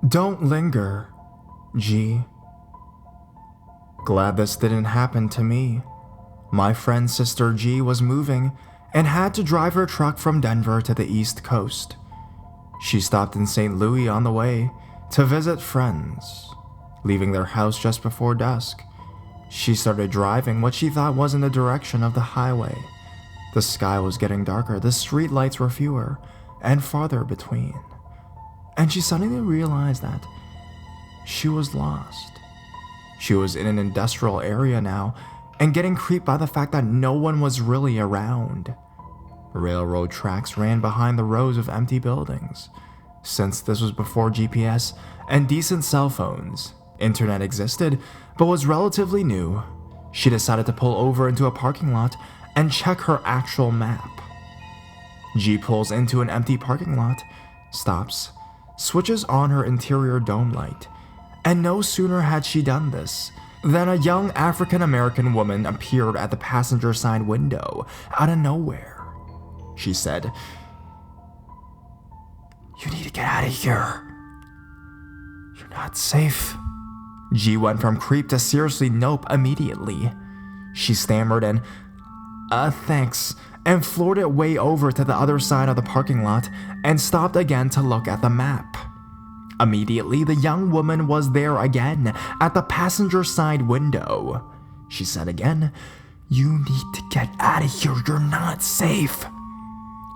Don't linger, G. Glad this didn't happen to me. My friend's sister G was moving and had to drive her truck from Denver to the East Coast. She stopped in St. Louis on the way to visit friends, leaving their house just before dusk. She started driving what she thought was in the direction of the highway. The sky was getting darker, the street lights were fewer and farther between, and she suddenly realized that she was lost. She was in an industrial area now and getting creeped by the fact that no one was really around. Railroad tracks ran behind the rows of empty buildings. Since this was before GPS and decent cell phones, internet existed but was relatively new. She decided to pull over into a parking lot and check her actual map. G pulls into an empty parking lot, stops, switches on her interior dome light, and no sooner had she done this than a young African-American woman appeared at the passenger side window out of nowhere. She said, "You need to get out of here. You're not safe." G went from creep to seriously nope immediately. She stammered and, thanks, and floored it way over to the other side of the parking lot and stopped again to look at the map. Immediately, the young woman was there again at the passenger side window. She said again, "You need to get out of here, you're not safe."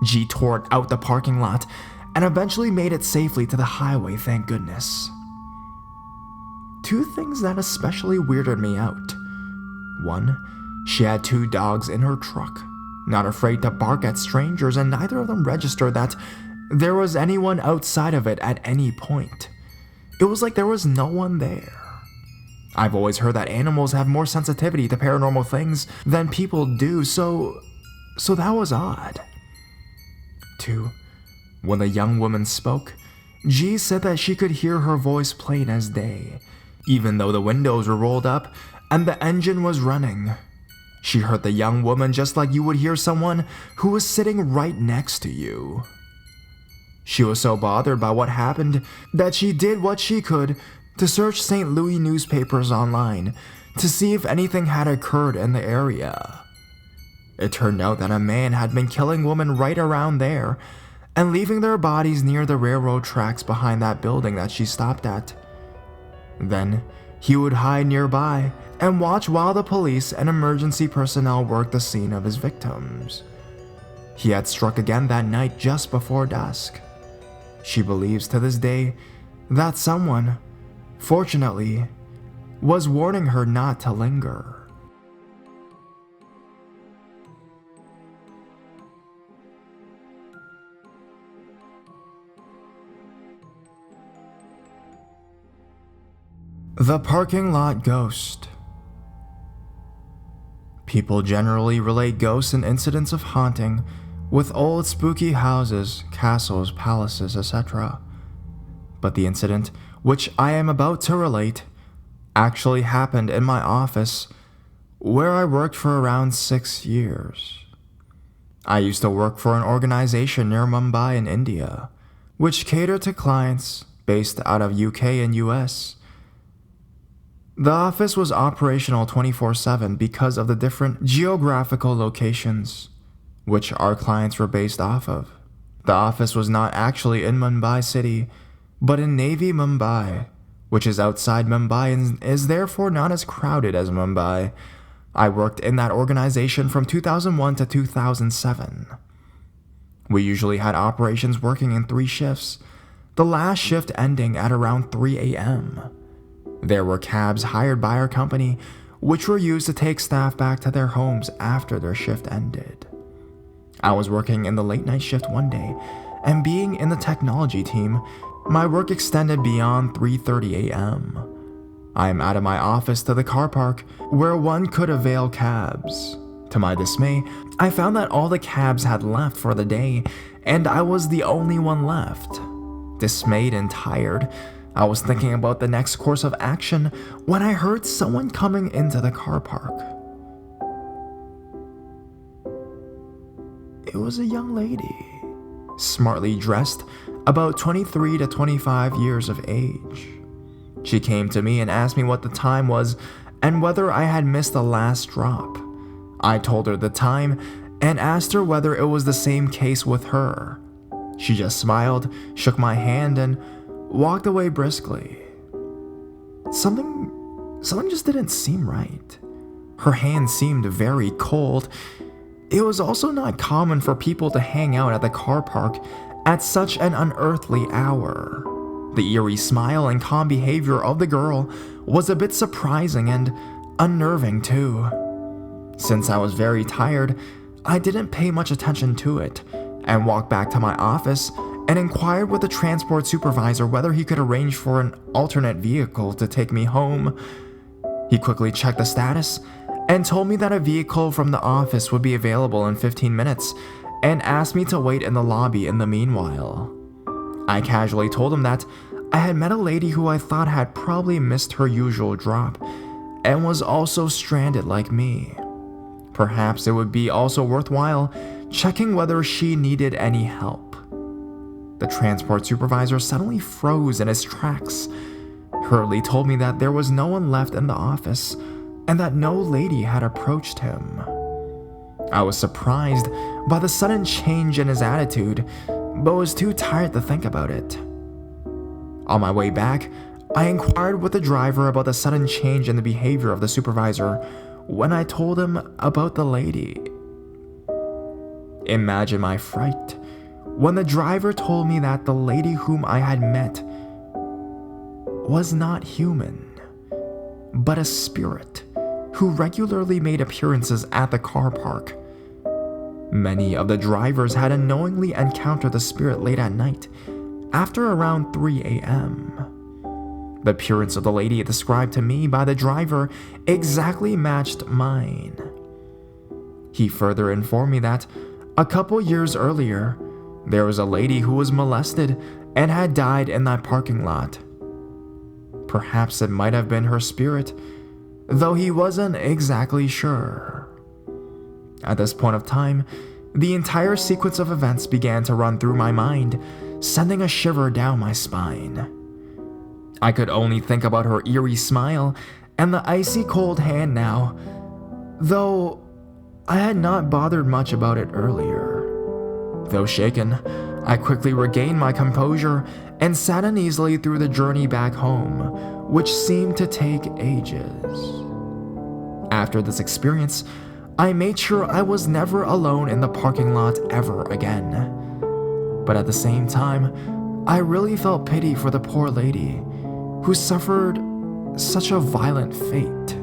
G tore it out the parking lot and eventually made it safely to the highway, thank goodness. Two things that especially weirded me out. One, she had 2 dogs in her truck, not afraid to bark at strangers, and neither of them registered that there was anyone outside of it at any point. It was like there was no one there. I've always heard that animals have more sensitivity to paranormal things than people do, so that was odd. 2. When the young woman spoke, G said that she could hear her voice plain as day, even though the windows were rolled up and the engine was running. She heard the young woman just like you would hear someone who was sitting right next to you. She was so bothered by what happened that she did what she could to search St. Louis newspapers online to see if anything had occurred in the area. It turned out that a man had been killing women right around there and leaving their bodies near the railroad tracks behind that building that she stopped at. Then, he would hide nearby and watch while the police and emergency personnel worked the scene of his victims. He had struck again that night just before dusk. She believes to this day that someone, fortunately, was warning her not to linger. The parking lot ghost. People generally relate ghosts and incidents of haunting with old spooky houses, castles, palaces, etc. But the incident, which I am about to relate, actually happened in my office, where I worked for around 6 years. I used to work for an organization near Mumbai in India, which catered to clients based out of UK and US. The office was operational 24/7 because of the different geographical locations which our clients were based off of. The office was not actually in Mumbai city, but in Navi Mumbai, which is outside Mumbai and is therefore not as crowded as Mumbai. I worked in that organization from 2001 to 2007. We usually had operations working in 3 shifts, the last shift ending at around 3 a.m. There were cabs hired by our company, which were used to take staff back to their homes after their shift ended. I was working in the late night shift one day, and being in the technology team, my work extended beyond 3:30 a.m. I am out of my office to the car park, where one could avail cabs. To my dismay, I found that all the cabs had left for the day, and I was the only one left. Dismayed and tired, I was thinking about the next course of action when I heard someone coming into the car park. It was a young lady, smartly dressed, about 23 to 25 years of age. She came to me and asked me what the time was and whether I had missed the last drop. I told her the time and asked her whether it was the same case with her. She just smiled, shook my hand, and walked away briskly. Something just didn't seem right. Her hand seemed very cold. It was also not common for people to hang out at the car park at such an unearthly hour. The eerie smile and calm behavior of the girl was a bit surprising and unnerving too. Since I was very tired, I didn't pay much attention to it and walked back to my office and inquired with the transport supervisor whether he could arrange for an alternate vehicle to take me home. He quickly checked the status and told me that a vehicle from the office would be available in 15 minutes and asked me to wait in the lobby in the meanwhile. I casually told him that I had met a lady who I thought had probably missed her usual drop and was also stranded like me. Perhaps it would be also worthwhile checking whether she needed any help. The transport supervisor suddenly froze in his tracks. Hurley told me that there was no one left in the office and that no lady had approached him. I was surprised by the sudden change in his attitude, but was too tired to think about it. On my way back, I inquired with the driver about the sudden change in the behavior of the supervisor when I told him about the lady. Imagine my fright when the driver told me that the lady whom I had met was not human, but a spirit who regularly made appearances at the car park. Many of the drivers had unknowingly encountered the spirit late at night, after around 3 a.m. The appearance of the lady described to me by the driver exactly matched mine. He further informed me that a couple years earlier, there was a lady who was molested and had died in that parking lot. Perhaps it might have been her spirit, though he wasn't exactly sure. At this point of time, the entire sequence of events began to run through my mind, sending a shiver down my spine. I could only think about her eerie smile and the icy cold hand now, though I had not bothered much about it earlier. Though shaken, I quickly regained my composure and sat uneasily through the journey back home, which seemed to take ages. After this experience, I made sure I was never alone in the parking lot ever again. But at the same time, I really felt pity for the poor lady who suffered such a violent fate.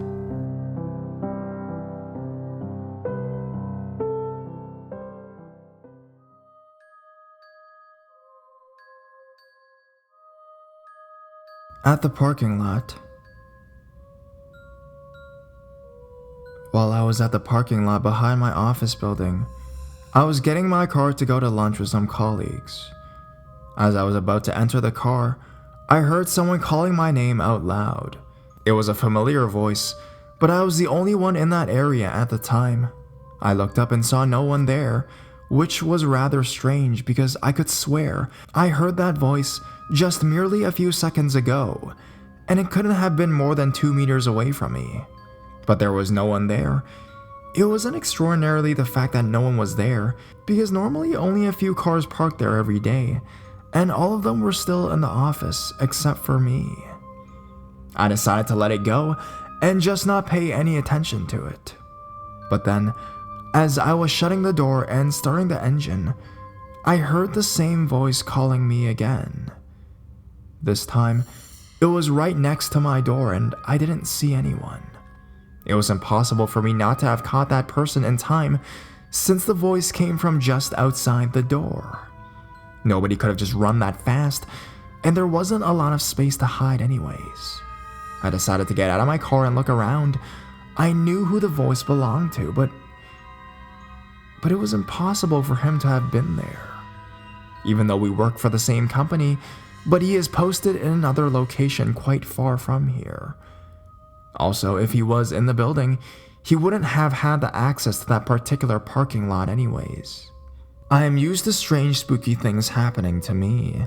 At the parking lot. While I was at the parking lot behind my office building, I was getting my car to go to lunch with some colleagues. As I was about to enter the car, I heard someone calling my name out loud. It was a familiar voice, but I was the only one in that area at the time. I looked up and saw no one there, which was rather strange because I could swear I heard that voice just merely a few seconds ago, and it couldn't have been more than 2 meters away from me. But there was no one there. It wasn't extraordinarily the fact that no one was there, because normally only a few cars parked there every day, and all of them were still in the office except for me. I decided to let it go and just not pay any attention to it. But then, as I was shutting the door and starting the engine, I heard the same voice calling me again. This time, it was right next to my door and I didn't see anyone. It was impossible for me not to have caught that person in time, since the voice came from just outside the door. Nobody could have just run that fast, and there wasn't a lot of space to hide anyways. I decided to get out of my car and look around. I knew who the voice belonged to, but it was impossible for him to have been there. Even though we work for the same company, but he is posted in another location quite far from here. Also, if he was in the building, he wouldn't have had the access to that particular parking lot anyways. I am used to strange, spooky things happening to me.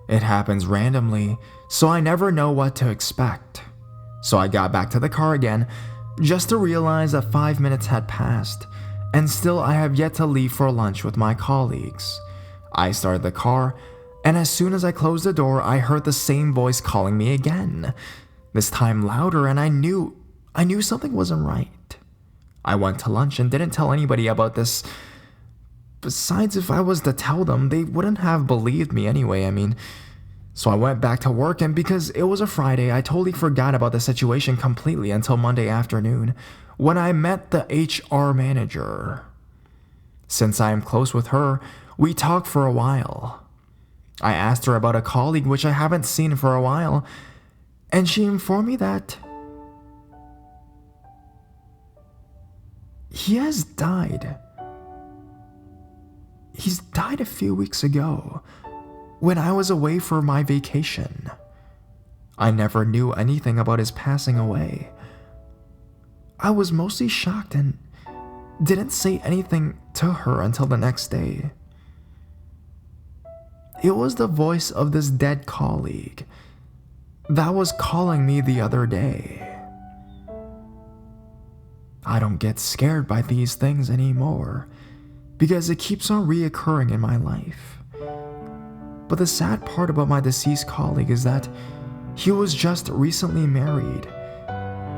It happens randomly, so I never know what to expect. So I got back to the car again, just to realize that 5 minutes had passed, and still I have yet to leave for lunch with my colleagues. I started the car, and as soon as I closed the door, I heard the same voice calling me again, this time louder, and I knew something wasn't right. I went to lunch and didn't tell anybody about this. Besides, if I was to tell them, they wouldn't have believed me anyway, So I went back to work, and because it was a Friday, I totally forgot about the situation completely until Monday afternoon, when I met the HR manager. Since I am close with her, we talked for a while. I asked her about a colleague which I haven't seen for a while, and she informed me that he has died. He's died a few weeks ago, when I was away for my vacation. I never knew anything about his passing away. I was mostly shocked and didn't say anything to her until the next day. It was the voice of this dead colleague that was calling me the other day. I don't get scared by these things anymore, because it keeps on reoccurring in my life. But the sad part about my deceased colleague is that he was just recently married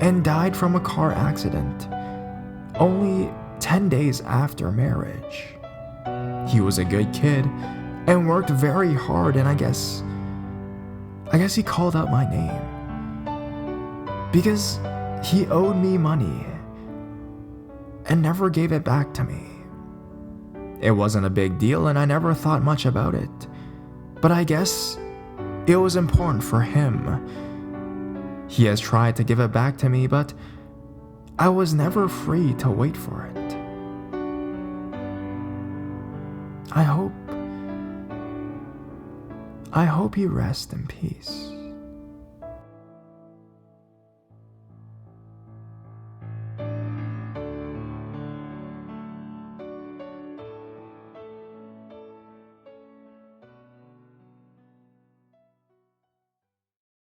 and died from a car accident only 10 days after marriage. He was a good kid and worked very hard, and I guess he called out my name because he owed me money and never gave it back to me. It wasn't a big deal and I never thought much about it, but I guess it was important for him. He has tried to give it back to me, but I was never free to wait for it. I hope you rest in peace.